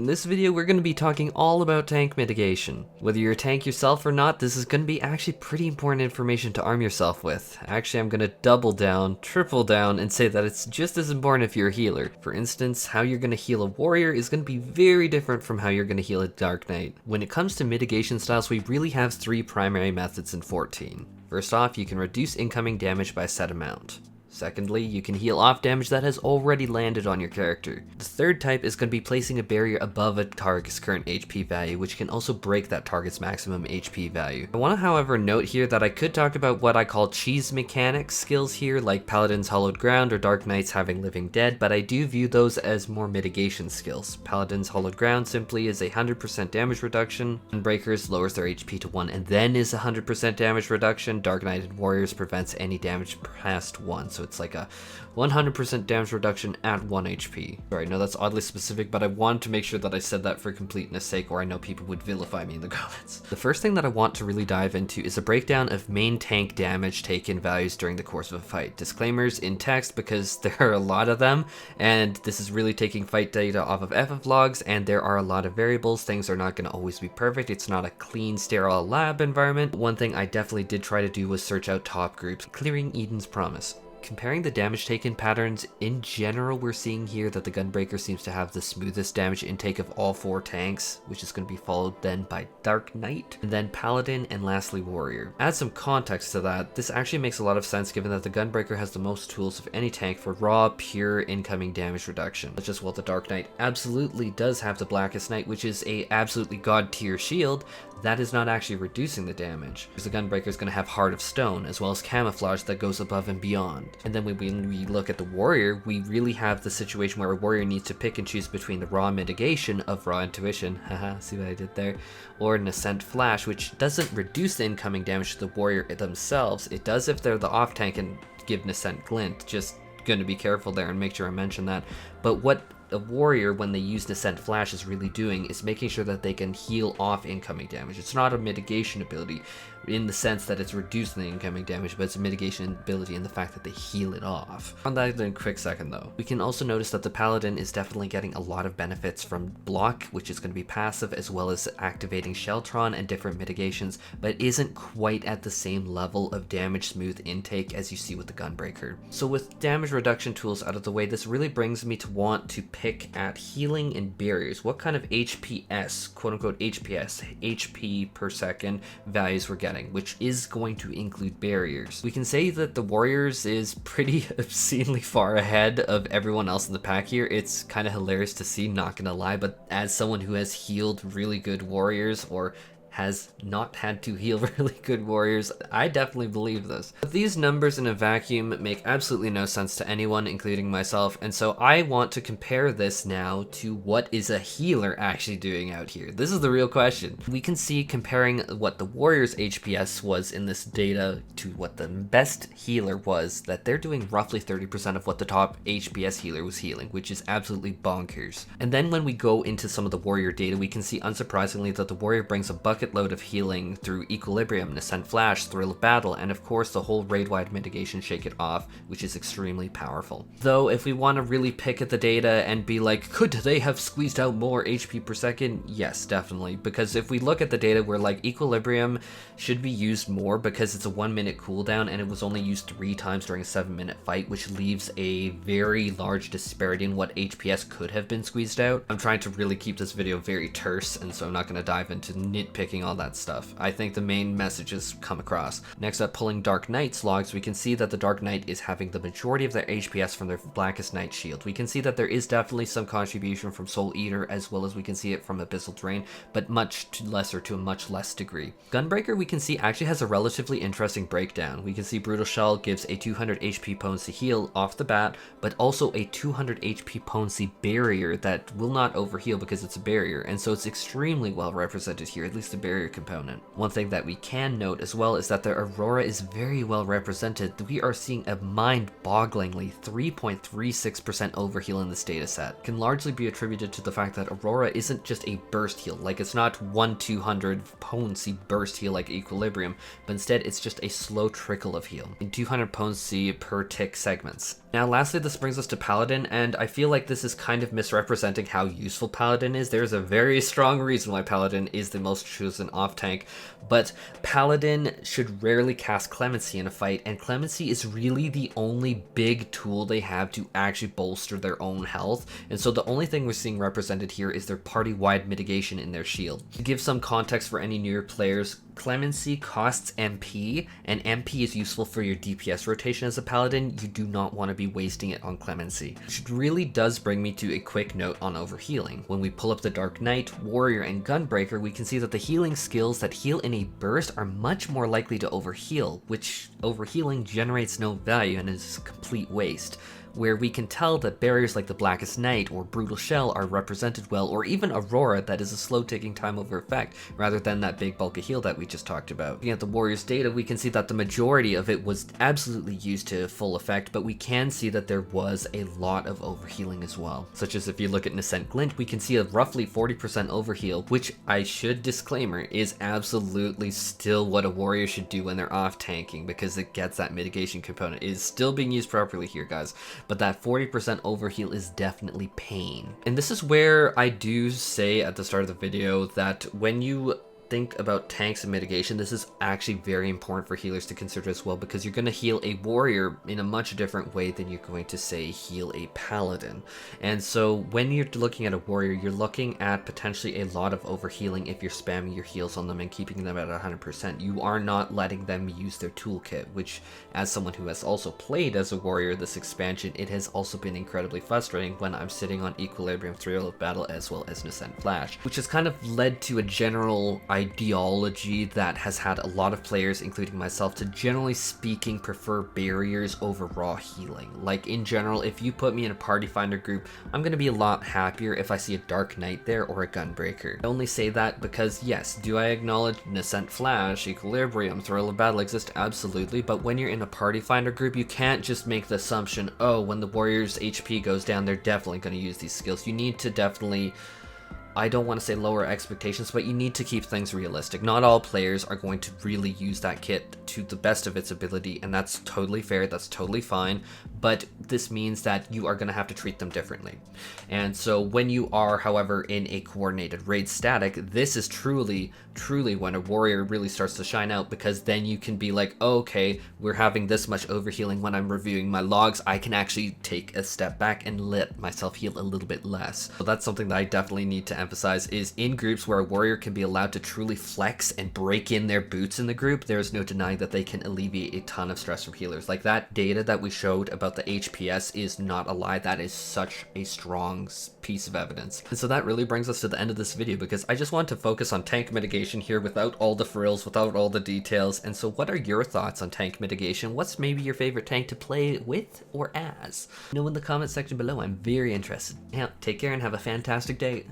In this video, we're going to be talking all about tank mitigation. Whether you're a tank yourself or not, this is going to be actually pretty important information to arm yourself with. Actually, I'm going to double down, triple down, and say that it's just as important if you're a healer. For instance, how you're going to heal a warrior is going to be very different from how you're going to heal a Dark Knight. When it comes to mitigation styles, we really have three primary methods in 14. First off, you can reduce incoming damage by a set amount. Secondly, you can heal off damage that has already landed on your character. The third type is going to be placing a barrier above a target's current HP value, which can also break that target's maximum HP value. I want to, however, note here that I could talk about what I call cheese mechanics skills here, like Paladins Hollowed Ground or Dark Knights having Living Dead, but I do view those as more mitigation skills. Paladins Hollowed Ground simply is a 100% damage reduction, Gunbreakers lowers their HP to 1 and then is 100% damage reduction, Dark Knighted Warriors prevents any damage past 1, so it's like a 100% damage reduction at 1 HP. Sorry, no, that's oddly specific, but I wanted to make sure that I said that for completeness sake, or I know people would vilify me in the comments. The first thing that I want to really dive into is a breakdown of main tank damage taken values during the course of a fight. Disclaimers in text because there are a lot of them, and this is really taking fight data off of FF logs, and there are a lot of variables. Things are not going to always be perfect. It's not a clean, sterile lab environment. One thing I definitely did try to do was search out top groups, clearing Eden's Promise. Comparing the damage taken patterns, in general we're seeing here that the Gunbreaker seems to have the smoothest damage intake of all four tanks, which is going to be followed then by Dark Knight, and then Paladin, and lastly Warrior. Add some context to that, this actually makes a lot of sense given that the Gunbreaker has the most tools of any tank for raw, pure incoming damage reduction. Such as, well, the Dark Knight absolutely does have the Blackest Night, which is a absolutely god tier shield, that is not actually reducing the damage. The Gunbreaker is going to have Heart of Stone, as well as Camouflage that goes above and beyond. And then when we look at the Warrior, we really have the situation where a Warrior needs to pick and choose between the raw mitigation of Raw Intuition, haha, see what I did there, or Nascent Flash, which doesn't reduce the incoming damage to the Warrior themselves. It does if they're the off tank and give Nascent Glint, just going to be careful there and make sure I mention that. But what a Warrior, when they use Nascent Flash, is really doing is making sure that they can heal off incoming damage. It's not a mitigation ability in the sense that it's reducing the incoming damage, but it's a mitigation ability in the fact that they heal it off. On that in a quick second though, we can also notice that the Paladin is definitely getting a lot of benefits from block, which is going to be passive, as well as activating Sheltron and different mitigations, but isn't quite at the same level of damage smooth intake as you see with the Gunbreaker. So with damage reduction tools out of the way, this really brings me to want to pick at healing and barriers. What kind of HPS, quote unquote HPS, HP per second values we're getting, which is going to include barriers. We can say that the Warriors is pretty obscenely far ahead of everyone else in the pack here. It's kind of hilarious to see, not gonna lie, but as someone who has healed really good Warriors, or has not had to heal really good Warriors, I definitely believe this. But these numbers in a vacuum make absolutely no sense to anyone, including myself, and so I want to compare this now to what is a healer actually doing out here. This is the real question. We can see, comparing what the Warriors HPS was in this data to what the best healer was, that they're doing roughly 30% of what the top HPS healer was healing, which is absolutely bonkers. And then when we go into some of the Warrior data, we can see unsurprisingly that the Warrior brings a bucket load of healing through Equilibrium, Nascent Flash, Thrill of Battle, and of course the whole raid-wide mitigation Shake It Off, which is extremely powerful. Though if we want to really pick at the data and be like, could they have squeezed out more HP per second? Yes, definitely, because if we look at the data, we're like, Equilibrium should be used more because it's a 1 minute cooldown and it was only used 3 times during a 7-minute fight, which leaves a very large disparity in what HPS could have been squeezed out. I'm trying to really keep this video very terse, and so I'm not going to dive into nitpicking all that stuff. I think the main messages come across. Next up, pulling Dark Knight's logs, we can see that the Dark Knight is having the majority of their HPS from their Blackest Night shield. We can see that there is definitely some contribution from Soul Eater, as well as we can see it from Abyssal Drain, but much lesser to a much less degree. Gunbreaker, we can see, actually has a relatively interesting breakdown. We can see Brutal Shell gives a 200 HP potency heal off the bat, but also a 200 HP potency barrier that will not overheal because it's a barrier, and so it's extremely well represented here, at least a barrier component. One thing that we can note as well is that the Aurora is very well represented. We are seeing a mind-bogglingly 3.36% overheal in this dataset. It can largely be attributed to the fact that Aurora isn't just a burst heal, like it's not 1/200 potency burst heal like Equilibrium, but instead it's just a slow trickle of heal in 200 potency per tick segments. Now lastly, this brings us to Paladin, and I feel like this is kind of misrepresenting how useful Paladin is. There's a very strong reason why Paladin is the most chosen off tank, but Paladin should rarely cast Clemency in a fight, and Clemency is really the only big tool they have to actually bolster their own health, and so the only thing we're seeing represented here is their party-wide mitigation in their shield. To give some context for any newer players, Clemency costs MP, and MP is useful for your DPS rotation as a Paladin. You do not want to be wasting it on Clemency. Which really does bring me to a quick note on Overhealing. When we pull up the Dark Knight, Warrior, and Gunbreaker, we can see that the healing skills that heal in a burst are much more likely to overheal, which Overhealing generates no value and is a complete waste. Where we can tell that barriers like the Blackest Night or Brutal Shell are represented well, or even Aurora that is a slow ticking time over effect rather than that big bulk of heal that we just talked about. Looking at the Warriors data, we can see that the majority of it was absolutely used to full effect, but we can see that there was a lot of overhealing as well. Such as if you look at Nascent Glint, we can see a roughly 40% overheal, which I should disclaimer is absolutely still what a warrior should do when they're off tanking, because it gets that mitigation component. It is still being used properly here, guys. But that 40% overheal is definitely pain. And this is where I do say at the start of the video that when you think about tanks and mitigation, this is actually very important for healers to consider as well, because you're going to heal a warrior in a much different way than you're going to, say, heal a paladin. And so when you're looking at a warrior, you're looking at potentially a lot of overhealing if you're spamming your heals on them and keeping them at 100%. You are not letting them use their toolkit, which, as someone who has also played as a warrior this expansion, it has also been incredibly frustrating when I'm sitting on Equilibrium, Thrill of Battle, as well as Nascent Flash, which has kind of led to a general ideology that has had a lot of players, including myself, to generally speaking prefer barriers over raw healing. Like in general, if you put me in a party finder group, I'm going to be a lot happier if I see a Dark Knight there or a Gunbreaker. I only say that because yes, do I acknowledge Nascent Flash, Equilibrium, Thrill of Battle exist? Absolutely, but when you're in a party finder group, you can't just make the assumption, oh, when the warrior's HP goes down, they're definitely going to use these skills. You need to definitely, I don't want to say lower expectations, but you need to keep things realistic. Not all players are going to really use that kit to the best of its ability, and that's totally fair, that's totally fine, but this means that you are going to have to treat them differently. And so when you are, however, in a coordinated raid static, this is truly when a warrior really starts to shine out, because then you can be like, oh, okay, we're having this much overhealing. When I'm reviewing my logs, I can actually take a step back and let myself heal a little bit less. So that's something that I definitely need to emphasize, is in groups where a warrior can be allowed to truly flex and break in their boots in the group, there's no denying that they can alleviate a ton of stress from healers. Like that data that we showed about the HPS is not a lie. That is such a strong piece of evidence. And so that really brings us to the end of this video, because I just want to focus on tank mitigation here without all the frills, without all the details. And so what are your thoughts on tank mitigation? What's maybe your favorite tank to play with or as? Know in the comment section below. I'm very interested. Yeah, take care and have a fantastic day.